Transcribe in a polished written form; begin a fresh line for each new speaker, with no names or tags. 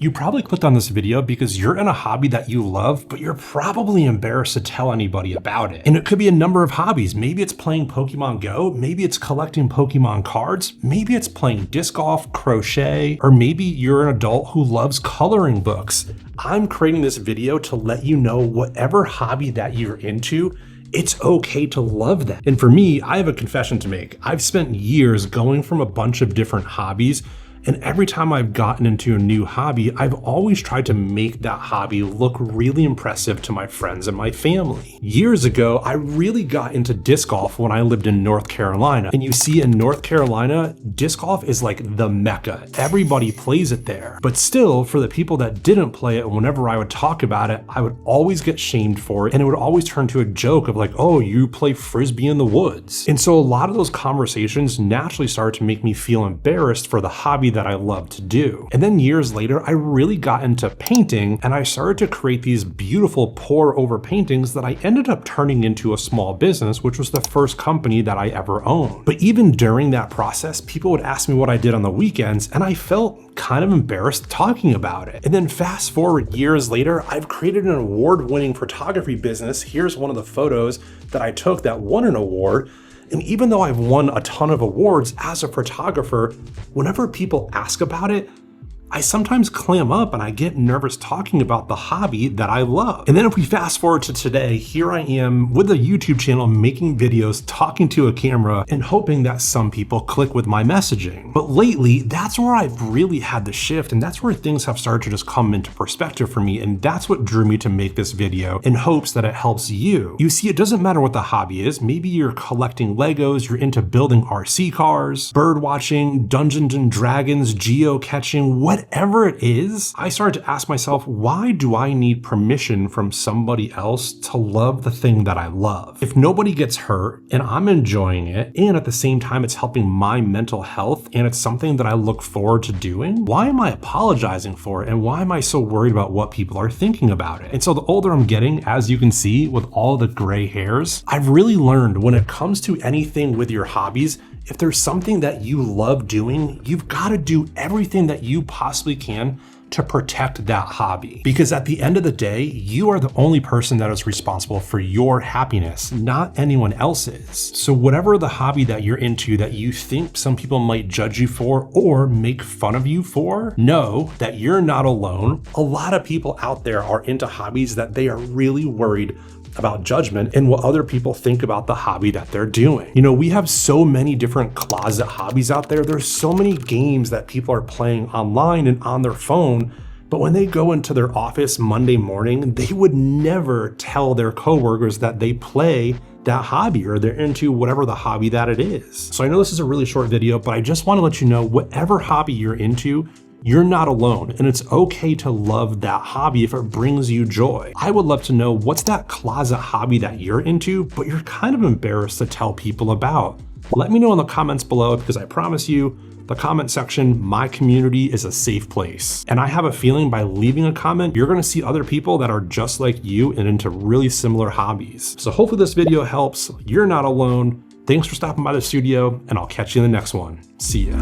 You probably clicked on this video because you're in a hobby that you love, but you're probably embarrassed to tell anybody about it. And it could be a number of hobbies. Maybe it's playing Pokemon Go, maybe it's collecting Pokemon cards, maybe it's playing disc golf, crochet, or maybe you're an adult who loves coloring books. I'm creating this video to let you know whatever hobby that you're into, it's okay to love that. And for me, I have a confession to make. I've spent years going from a bunch of different hobbies, and every time I've gotten into a new hobby, I've always tried to make that hobby look really impressive to my friends and my family. Years ago, I really got into disc golf when I lived in North Carolina. And you see, in North Carolina, disc golf is like the mecca. Everybody plays it there. But still, for the people that didn't play it, whenever I would talk about it, I would always get shamed for it. And it would always turn to a joke of like, oh, you play Frisbee in the woods. And so a lot of those conversations naturally started to make me feel embarrassed for the hobby that I love to do. And then years later, I really got into painting, and I started to create these beautiful pour over paintings that I ended up turning into a small business, which was the first company that I ever owned. But even during that process, people would ask me what I did on the weekends, and I felt kind of embarrassed talking about it. And then fast forward years later, I've created an award-winning photography business. Here's one of the photos that I took that won an award. And even though I've won a ton of awards as a photographer, whenever people ask about it, I sometimes clam up and I get nervous talking about the hobby that I love. And then if we fast forward to today, here I am with a YouTube channel making videos, talking to a camera, and hoping that some people click with my messaging. But lately, that's where I've really had the shift, and that's where things have started to just come into perspective for me, and that's what drew me to make this video in hopes that it helps you. You see, it doesn't matter what the hobby is. Maybe you're collecting Legos, you're into building RC cars, bird watching, Dungeons and Dragons, geocaching, whatever it is, I started to ask myself, why do I need permission from somebody else to love the thing that I love? If nobody gets hurt and I'm enjoying it, and at the same time it's helping my mental health and it's something that I look forward to doing, why am I apologizing for it? And why am I so worried about what people are thinking about it? And so the older I'm getting, as you can see with all the gray hairs, I've really learned when it comes to anything with your hobbies, if there's something that you love doing, you've got to do everything that you possibly can to protect that hobby. Because at the end of the day, you are the only person that is responsible for your happiness, not anyone else's. So whatever the hobby that you're into that you think some people might judge you for or make fun of you for, know that you're not alone. A lot of people out there are into hobbies that they are really worried about judgment and what other people think about the hobby that they're doing. You know, we have so many different closet hobbies out there. There's so many games that people are playing online and on their phone, but when they go into their office Monday morning, they would never tell their coworkers that they play that hobby or they're into whatever the hobby that it is. So I know this is a really short video, but I just want to let you know, whatever hobby you're into, you're not alone, and it's okay to love that hobby if it brings you joy. I would love to know, what's that closet hobby that you're into, but you're kind of embarrassed to tell people about? Let me know in the comments below, because I promise you, the comment section, my community, is a safe place. And I have a feeling by leaving a comment, you're gonna see other people that are just like you and into really similar hobbies. So hopefully this video helps. You're not alone. Thanks for stopping by the studio, and I'll catch you in the next one. See ya.